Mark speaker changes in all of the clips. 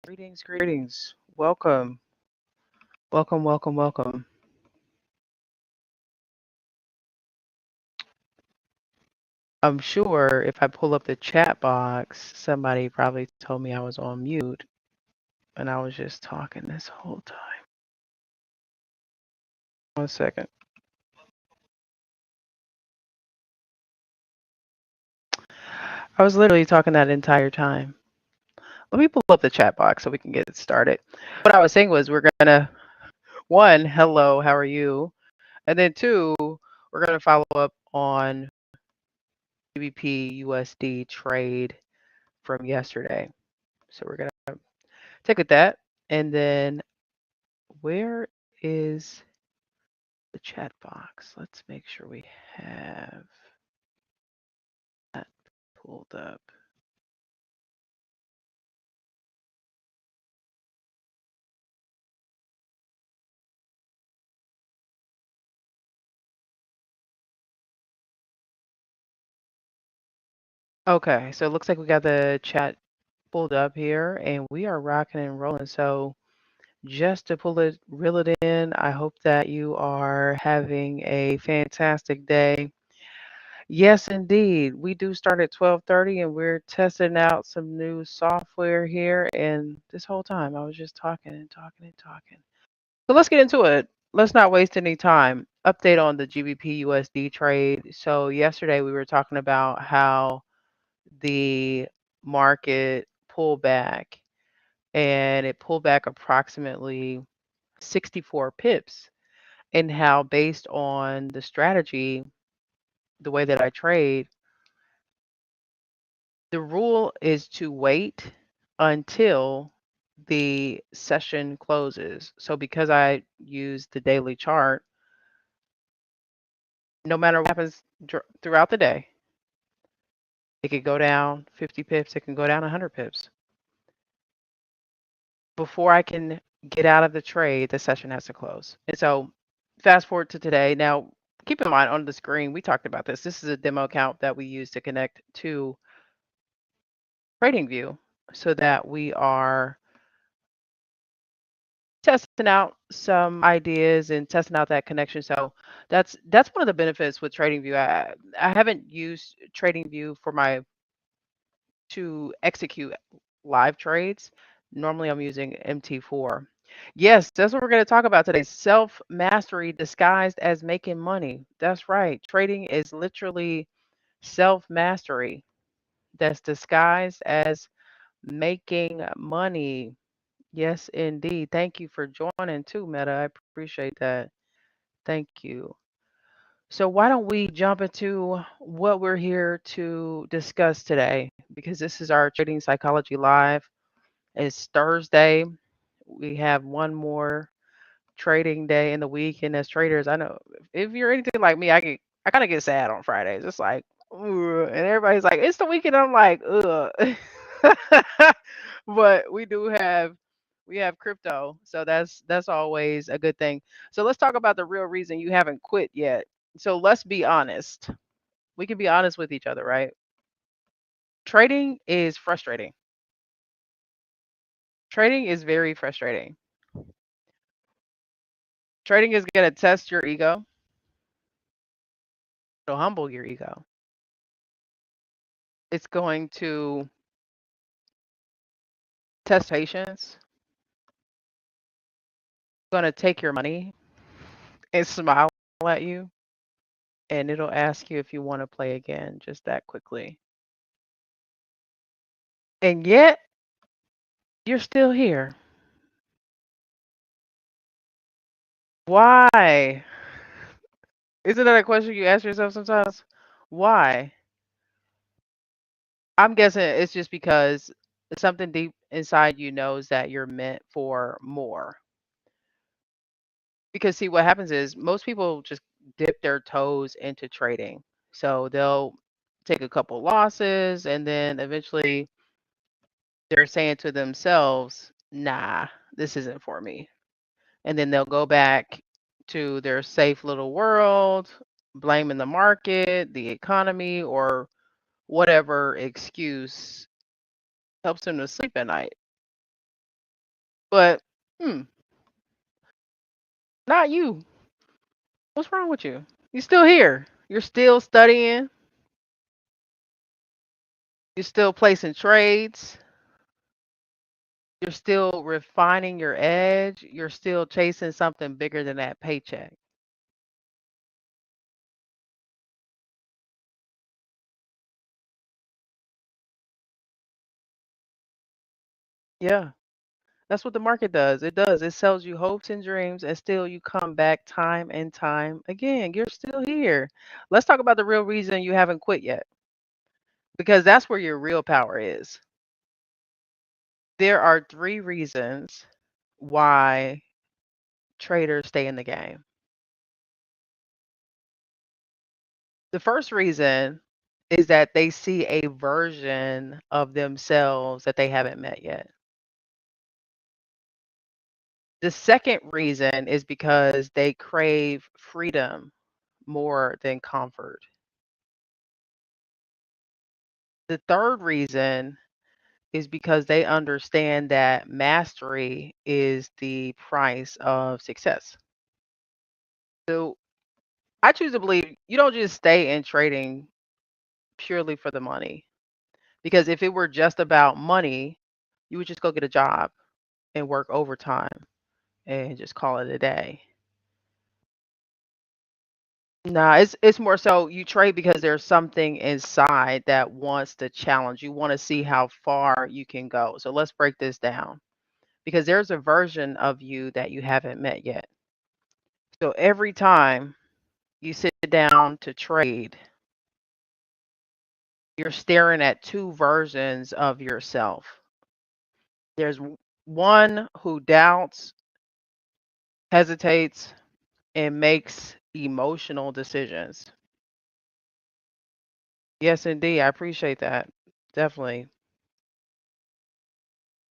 Speaker 1: Greetings. Welcome. I'm sure if I pull up the chat box, somebody probably told me I was on mute and I was just talking this whole time. 1 second. I was literally talking that entire time. Let me pull up the chat box so we can get it started. What I was saying was we're gonna one, hello, how are you? And then two, we're gonna follow up on GBP USD trade from yesterday. So we're gonna take at that. And then where is the chat box? Let's make sure we have that pulled up. Okay, so it looks like we got the chat pulled up here and we are rocking and rolling. So just to reel it in, I hope that you are having a fantastic day. Yes, indeed. We do start at 12:30 and we're testing out some new software here. And this whole time I was just talking and talking and talking. So let's get into it. Let's not waste any time. Update on the GBP USD trade. So yesterday we were talking about how the market pulled back and it pulled back approximately 64 pips, and how based on the strategy, the way that I trade, the rule is to wait until the session closes. So because I use the daily chart, no matter what happens throughout the day, it could go down 50 pips, it can go down 100 pips. Before I can get out of the trade, the session has to close. And so fast forward to today. Now, keep in mind on the screen, we talked about this. This is a demo account that we use to connect to TradingView so that we are testing out some ideas and testing out that connection. So that's one of the benefits with TradingView. I haven't used TradingView for my to execute live trades. Normally I'm using MT4. Yes, that's what we're going to talk about today. Self mastery disguised as making money. That's right. Trading is literally self mastery that's disguised as making money. Yes, indeed. Thank you for joining too, Meta. I appreciate that. Thank you. So, why don't we jump into what we're here to discuss today? Because this is our Trading Psychology Live. It's Thursday. We have one more trading day in the week, and as traders, I know if you're anything like me, I kind of get sad on Fridays. It's like, "Ugh," and everybody's like, it's the weekend. I'm like, ugh. But we have crypto, so that's always a good thing. So let's talk about the real reason you haven't quit yet. So let's be honest. We can be honest with each other, right? Trading is frustrating. Trading is very frustrating. Trading is going to test your ego. It'll humble your ego. It's going to test patience. It's going to take your money and smile at you, and it'll ask you if you want to play again just that quickly. And yet, you're still here. Why? Isn't that a question you ask yourself sometimes? Why? I'm guessing it's just because something deep inside you knows that you're meant for more. Because see, what happens is most people just dip their toes into trading. So they'll take a couple losses and then eventually they're saying to themselves, nah, this isn't for me. And then they'll go back to their safe little world, blaming the market, the economy, or whatever excuse helps them to sleep at night. But hmm, not you. What's wrong with you? You're still here. You're still studying. You're still placing trades. You're still refining your edge. You're still chasing something bigger than that paycheck. Yeah, that's what the market does. It does. It sells you hopes and dreams, and still you come back time and time again. You're still here. Let's talk about the real reason you haven't quit yet, because that's where your real power is. There are three reasons why traders stay in the game. The first reason is that they see a version of themselves that they haven't met yet. The second reason is because they crave freedom more than comfort. The third reason is because they understand that mastery is the price of success. So I choose to believe you don't just stay in trading purely for the money. Because if it were just about money, you would just go get a job and work overtime and just call it a day. Nah, it's more so you trade because there's something inside that wants to challenge. You want to see how far you can go. So let's break this down because there's a version of you that you haven't met yet. So every time you sit down to trade, you're staring at two versions of yourself. There's one who doubts, hesitates, and makes emotional decisions. Yes, indeed. I appreciate that. Definitely.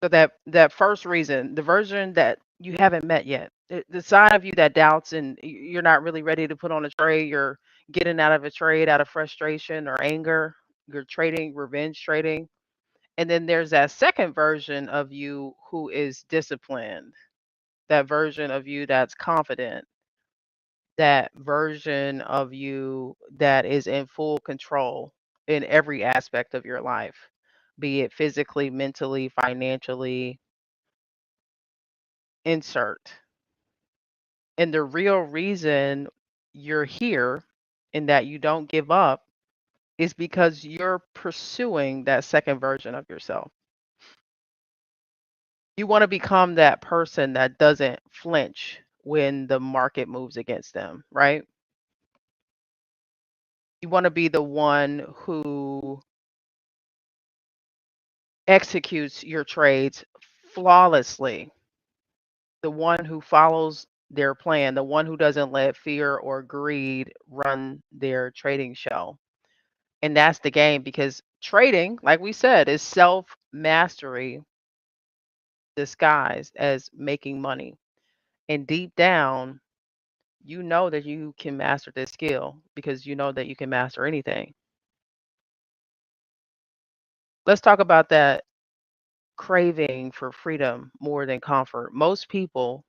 Speaker 1: So that first reason, the version that you haven't met yet, the side of you that doubts and you're not really ready to put on a trade, you're getting out of a trade out of frustration or anger, you're trading, revenge trading. And then there's that second version of you who is disciplined, that version of you that's confident, that version of you that is in full control in every aspect of your life, be it physically, mentally, financially, insert. And the real reason you're here and that you don't give up is because you're pursuing that second version of yourself. You want to become that person that doesn't flinch when the market moves against them, right? You want to be the one who executes your trades flawlessly, the one who follows their plan, the one who doesn't let fear or greed run their trading show. And that's the game because trading, like we said, is self mastery disguised as making money. And deep down, you know that you can master this skill because you know that you can master anything. Let's talk about that craving for freedom more than comfort. Most people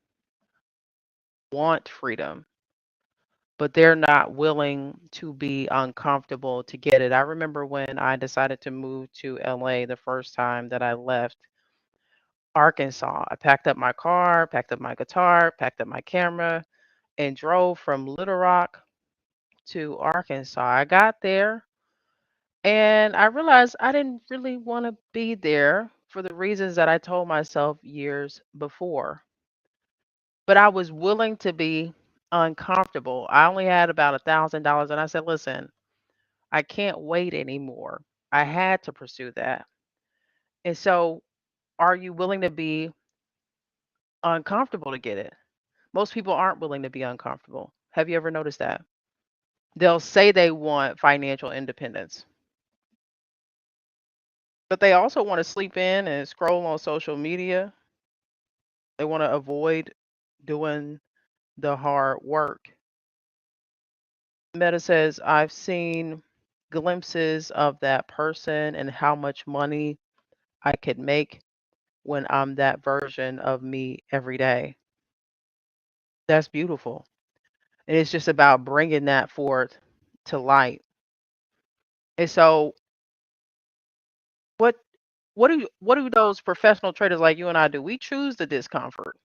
Speaker 1: want freedom, but they're not willing to be uncomfortable to get it. I remember when I decided to move to LA the first time that I left Arkansas. I packed up my car, packed up my guitar, packed up my camera, and drove from Little Rock to Arkansas. I got there and I realized I didn't really want to be there for the reasons that I told myself years before. But I was willing to be uncomfortable. I only had about $1,000 and I said, listen, I can't wait anymore. I had to pursue that. And so, are you willing to be uncomfortable to get it? Most people aren't willing to be uncomfortable. Have you ever noticed that? They'll say they want financial independence, but they also want to sleep in and scroll on social media. They want to avoid doing the hard work. Meta says, I've seen glimpses of that person and how much money I could make when I'm that version of me every day. That's beautiful. And it's just about bringing that forth to light. And so what what do those professional traders like you and I do? We choose the discomfort.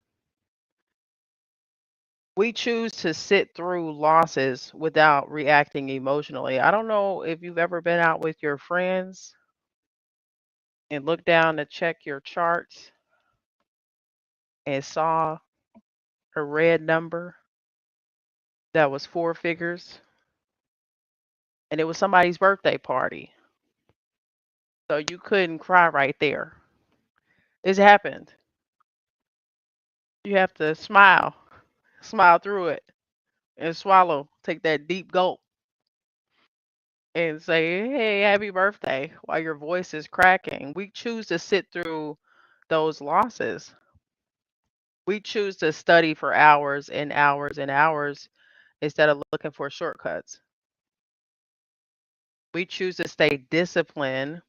Speaker 1: We choose to sit through losses without reacting emotionally. I don't know if you've ever been out with your friends and looked down to check your charts and saw a red number that was four figures and it was somebody's birthday party. So you couldn't cry right there. It's happened. You have to smile through it and swallow, take that deep gulp and say, "Hey, happy birthday," while your voice is cracking. We choose to sit through those losses. We choose to study for hours and hours and hours instead of looking for shortcuts. We choose to stay disciplined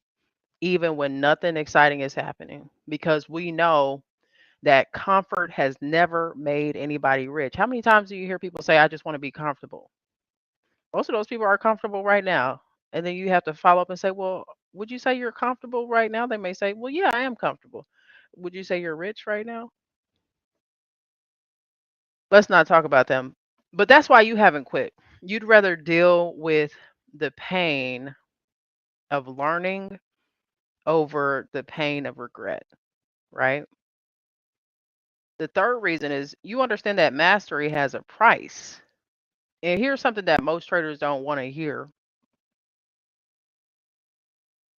Speaker 1: even when nothing exciting is happening because we know that comfort has never made anybody rich. How many times do you hear people say, I just want to be comfortable? Most of those people are comfortable right now. And then you have to follow up and say, well, would you say you're comfortable right now? They may say, well, yeah, I am comfortable. Would you say you're rich right now? Let's not talk about them. But that's why you haven't quit. You'd rather deal with the pain of learning over the pain of regret, right? The third reason is you understand that mastery has a price. And here's something that most traders don't want to hear.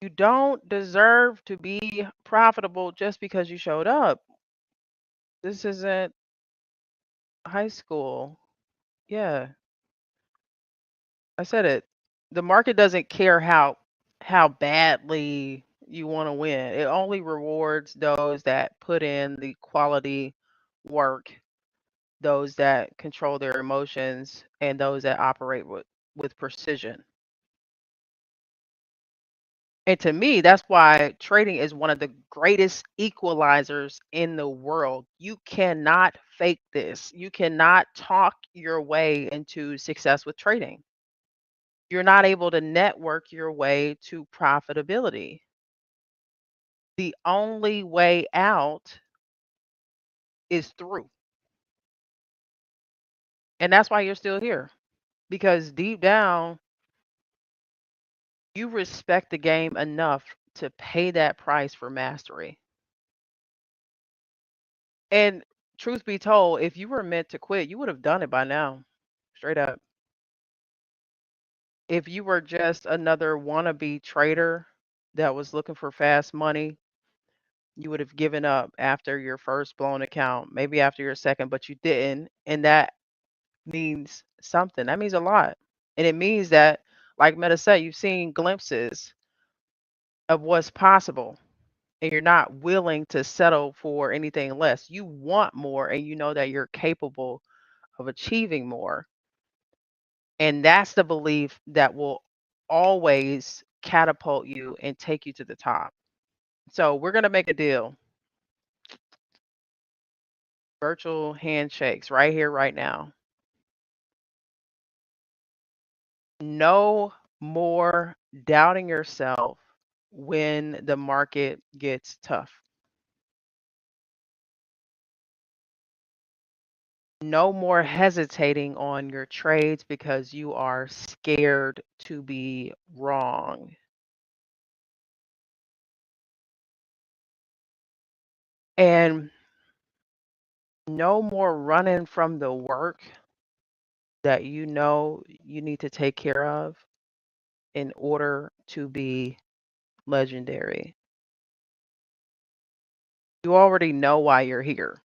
Speaker 1: You don't deserve to be profitable just because you showed up. This isn't high school. Yeah, I said it. The market doesn't care how badly you want to win. It only rewards those that put in the quality work, those that control their emotions, and those that operate with precision. And to me, that's why trading is one of the greatest equalizers in the world. You cannot fake this. You cannot talk your way into success with trading. You're not able to network your way to profitability. The only way out is through. And that's why you're still here. Because deep down, you respect the game enough to pay that price for mastery. And truth be told, if you were meant to quit, you would have done it by now. Straight up. If you were just another wannabe trader that was looking for fast money, you would have given up after your first blown account, maybe after your second, but you didn't. And that means something. That means a lot. And it means that, like Meta said, you've seen glimpses of what's possible and you're not willing to settle for anything less. You want more and you know that you're capable of achieving more. And that's the belief that will always catapult you and take you to the top. So we're going to make a deal. Virtual handshakes right here, right now. No more doubting yourself when the market gets tough. No more hesitating on your trades because you are scared to be wrong. And no more running from the work that you know you need to take care of in order to be legendary. You already know why you're here.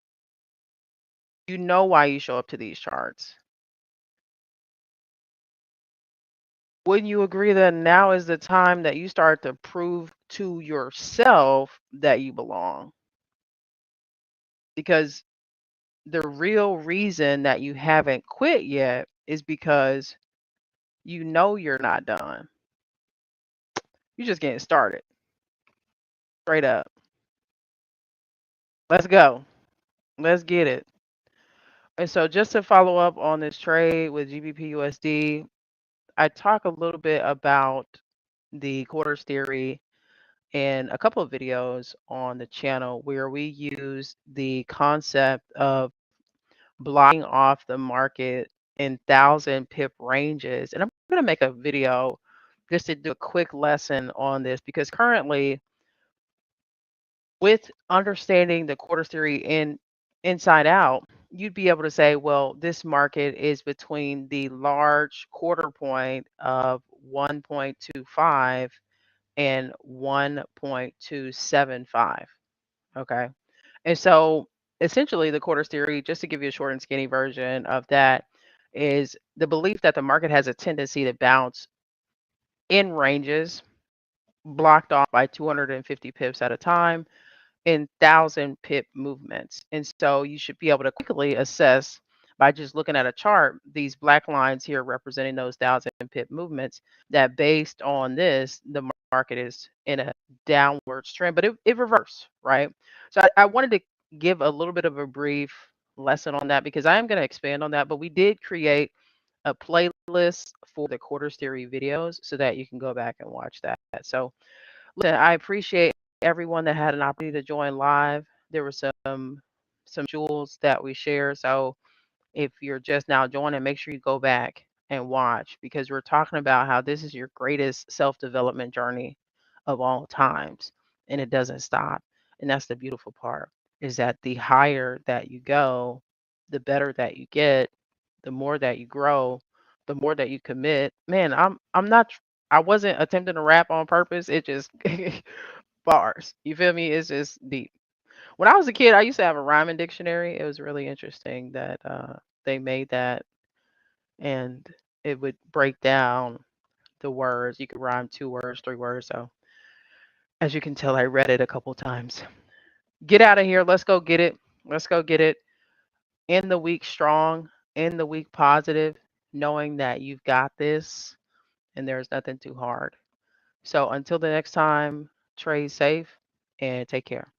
Speaker 1: You know why you show up to these charts. Wouldn't you agree that now is the time that you start to prove to yourself that you belong? Because the real reason that you haven't quit yet is because you know you're not done. You're just getting started, straight up. Let's go. Let's get it. And so just to follow up on this trade with GBP USD, I talk a little bit about the quarters theory in a couple of videos on the channel where we use the concept of blocking off the market in 1,000 pip ranges. And I'm going to make a video just to do a quick lesson on this because currently, with understanding the quarters theory inside out, you'd be able to say, well, this market is between the large quarter point of 1.25 and 1.275. Okay. And so essentially, the quarters theory, just to give you a short and skinny version of that, is the belief that the market has a tendency to bounce in ranges blocked off by 250 pips at a time in 1,000 pip movements. And so you should be able to quickly assess by just looking at a chart, these black lines here representing those 1,000 pip movements, that based on this, the market is in a downwards trend, but it reversed, right? So I wanted to give a little bit of a brief lesson on that because I am going to expand on that, but we did create a playlist for the quarters theory videos so that you can go back and watch that. So listen, I appreciate everyone that had an opportunity to join live. There were some jewels that we shared. So if you're just now joining, make sure you go back and watch because we're talking about how this is your greatest self-development journey of all times and it doesn't stop. And that's the beautiful part is that the higher that you go, the better that you get, the more that you grow, the more that you commit. Man, I'm not I wasn't attempting to rap on purpose. It just bars. You feel me? It's just deep. When I was a kid, I used to have a rhyming dictionary. It was really interesting that they made that and it would break down the words. You could rhyme 2 words, 3 words. So as you can tell, I read it a couple times. Get out of here. Let's go get it. Let's go get it. End the week strong, end the week positive, knowing that you've got this and there's nothing too hard. So until the next time, trade safe and take care.